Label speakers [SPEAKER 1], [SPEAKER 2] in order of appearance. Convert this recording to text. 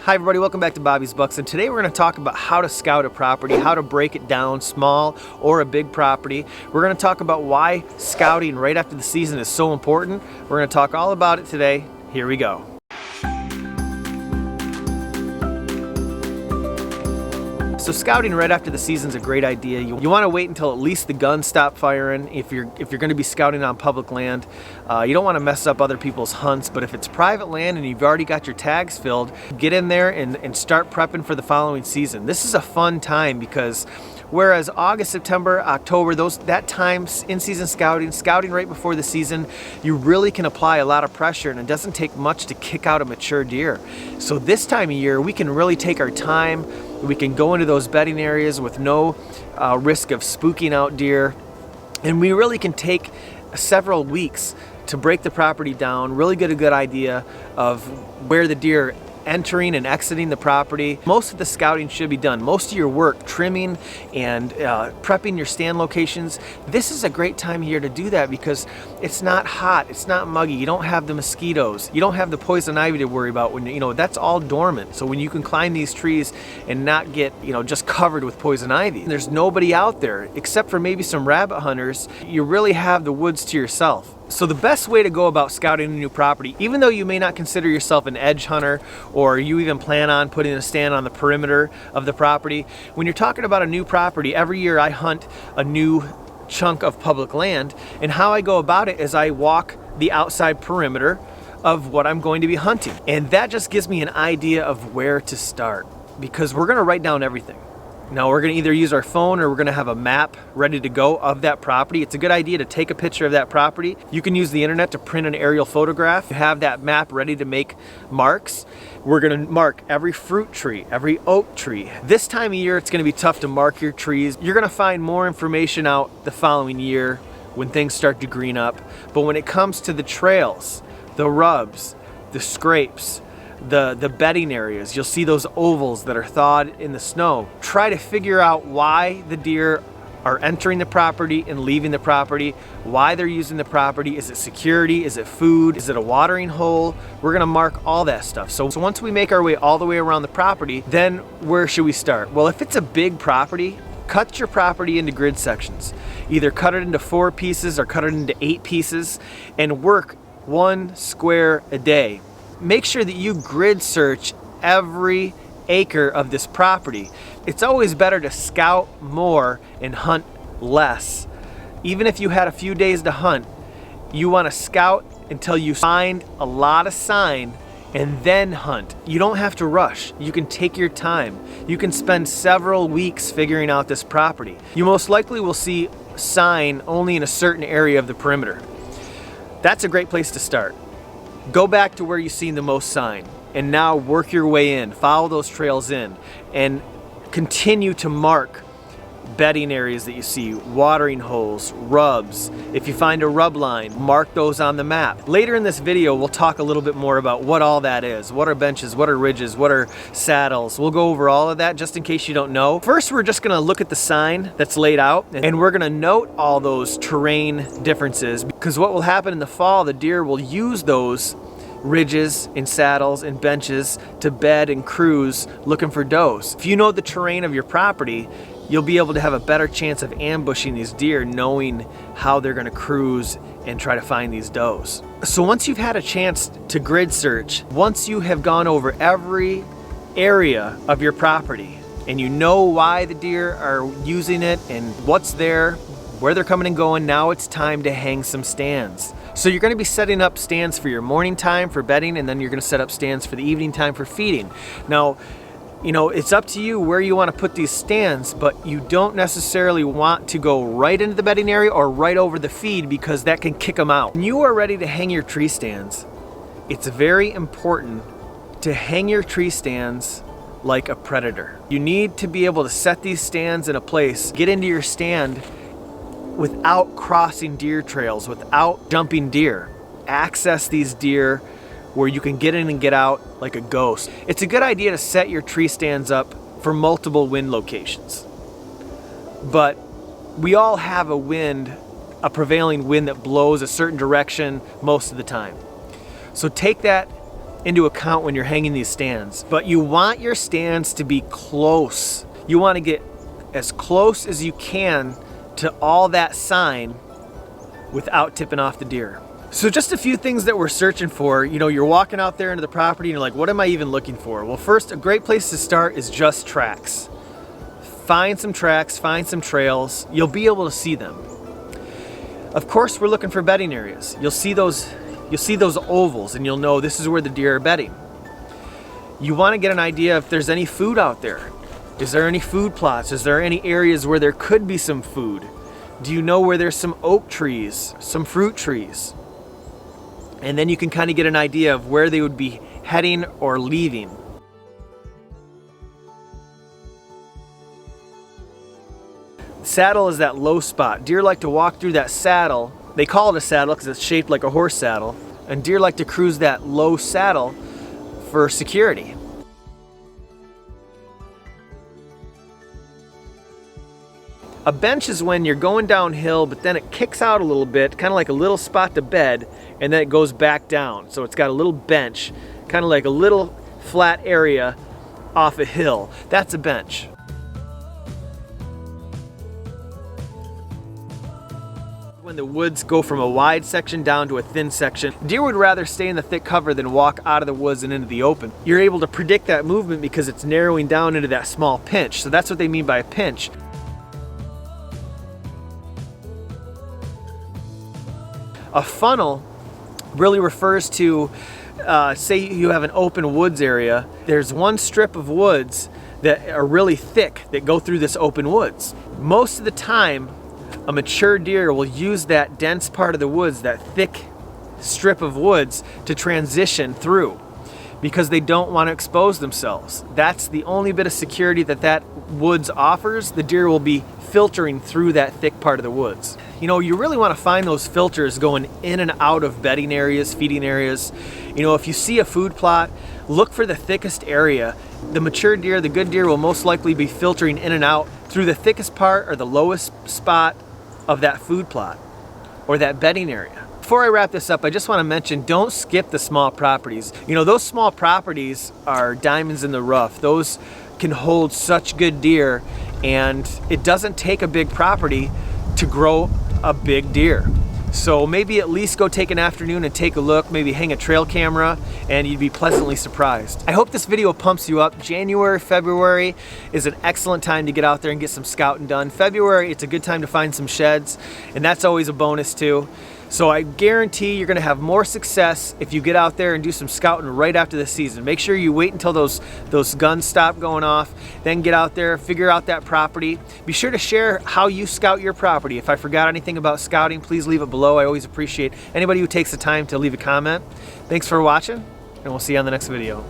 [SPEAKER 1] Hi everybody, welcome back to Bobby's Bucks, and today we're going to talk about how to scout a property, how to break it down, small or a big property. We're going to talk about why scouting right after the season is so important. We're going to talk all about it today. Here we go. So scouting right after the season is a great idea. You want to wait until at least the guns stop firing if you're going to be scouting on public land. You don't want to mess up other people's hunts, but if it's private land and you've already got your tags filled, get in there and start prepping for the following season. This is a fun time because whereas August, September, October, that time in-season scouting right before the season, you really can apply a lot of pressure, and it doesn't take much to kick out a mature deer. So this time of year, we can really take our time. We can go into those bedding areas with no risk of spooking out deer, and we really can take several weeks to break the property down, really get a good idea of where the deer are entering and exiting the property. Most of the scouting should be done. Most of your work, trimming and prepping your stand locations, this is a great time of year to do that because it's not hot, it's not muggy, you don't have the mosquitoes, you don't have the poison ivy to worry about when, that's all dormant. So when you can climb these trees and not get, just covered with poison ivy, there's nobody out there except for maybe some rabbit hunters. You really have the woods to yourself. So the best way to go about scouting a new property, even though you may not consider yourself an edge hunter or you even plan on putting a stand on the perimeter of the property, when you're talking about a new property, every year I hunt a new chunk of public land, and how I go about it is I walk the outside perimeter of what I'm going to be hunting. And that just gives me an idea of where to start because we're gonna write down everything. Now we're going to either use our phone or we're going to have a map ready to go of that property. It's a good idea to take a picture of that property. You can use the internet to print an aerial photograph. You have that map ready to make marks. We're going to mark every fruit tree, every oak tree. This time of year it's going to be tough to mark your trees. You're going to find more information out the following year when things start to green up. But when it comes to the trails, the rubs, the scrapes, the bedding areas, you'll see those ovals that are thawed in the snow. Try to figure out why the deer are entering the property and leaving the property, why they're using the property. Is it security? Is it food? Is it a watering hole? We're gonna mark all that stuff. So once we make our way all the way around the property, then where should we start? Well, if it's a big property, cut your property into grid sections. Either cut it into 4 pieces or cut it into 8 pieces and work 1 square a day. Make sure that you grid search every acre of this property. It's always better to scout more and hunt less. Even if you had a few days to hunt, you want to scout until you find a lot of sign and then hunt. You don't have to rush. You can take your time. You can spend several weeks figuring out this property. You most likely will see sign only in a certain area of the perimeter. That's a great place to start. Go back to where you've seen the most sign and now work your way in, follow those trails in, and continue to mark bedding areas that you see, watering holes, rubs. If you find a rub line, mark those on the map. Later in this video, we'll talk a little bit more about what all that is. What are benches, what are ridges, what are saddles? We'll go over all of that just in case you don't know. First, we're just gonna look at the sign that's laid out and we're gonna note all those terrain differences because what will happen in the fall, the deer will use those ridges and saddles and benches to bed and cruise looking for does. If you know the terrain of your property, you'll be able to have a better chance of ambushing these deer knowing how they're going to cruise and try to find these does. So once you've had a chance to grid search, once you have gone over every area of your property and you know why the deer are using it and what's there, where they're coming and going, now it's time to hang some stands. So you're going to be setting up stands for your morning time for bedding, and then you're going to set up stands for the evening time for feeding. Now, it's up to you where you want to put these stands, but you don't necessarily want to go right into the bedding area or right over the feed because that can kick them out. When you are ready to hang your tree stands, it's very important to hang your tree stands like a predator. You need to be able to set these stands in a place, get into your stand without crossing deer trails, without jumping deer. Access these deer where you can get in and get out like a ghost. It's a good idea to set your tree stands up for multiple wind locations. But we all have a prevailing wind that blows a certain direction most of the time. So take that into account when you're hanging these stands. But you want your stands to be close. You want to get as close as you can to all that sign without tipping off the deer. So just a few things that we're searching for. You know, you're walking out there into the property and you're like, what am I even looking for? Well, first, a great place to start is just tracks. Find some tracks, find some trails. You'll be able to see them. Of course, we're looking for bedding areas. You'll see those ovals and you'll know this is where the deer are bedding. You want to get an idea if there's any food out there. Is there any food plots? Is there any areas where there could be some food? Do you know where there's some oak trees, some fruit trees? And then you can kind of get an idea of where they would be heading or leaving. Saddle is that low spot. Deer like to walk through that saddle. They call it a saddle because it's shaped like a horse saddle. And deer like to cruise that low saddle for security. A bench is when you're going downhill, but then it kicks out a little bit, kind of like a little spot to bed, and then it goes back down. So it's got a little bench, kind of like a little flat area off a hill. That's a bench. When the woods go from a wide section down to a thin section, deer would rather stay in the thick cover than walk out of the woods and into the open. You're able to predict that movement because it's narrowing down into that small pinch. So that's what they mean by a pinch. A funnel really refers to, say you have an open woods area, there's one strip of woods that are really thick that go through this open woods. Most of the time, a mature deer will use that dense part of the woods, that thick strip of woods, to transition through because they don't want to expose themselves. That's the only bit of security that woods offers. The deer will be filtering through that thick part of the woods. You know, you really want to find those filters going in and out of bedding areas, feeding areas. You know, if you see a food plot, look for the thickest area. The mature deer, the good deer, will most likely be filtering in and out through the thickest part or the lowest spot of that food plot or that bedding area. Before I wrap this up, I just want to mention, don't skip the small properties. You know, those small properties are diamonds in the rough. Those can hold such good deer, and it doesn't take a big property to grow a big deer. So maybe at least go take an afternoon and take a look, maybe hang a trail camera, and you'd be pleasantly surprised. I hope this video pumps you up. January, February is an excellent time to get out there and get some scouting done. February, it's a good time to find some sheds, and that's always a bonus too. So I guarantee you're gonna have more success if you get out there and do some scouting right after the season. Make sure you wait until those guns stop going off, then get out there, figure out that property. Be sure to share how you scout your property. If I forgot anything about scouting, please leave it below. I always appreciate anybody who takes the time to leave a comment. Thanks for watching, and we'll see you on the next video.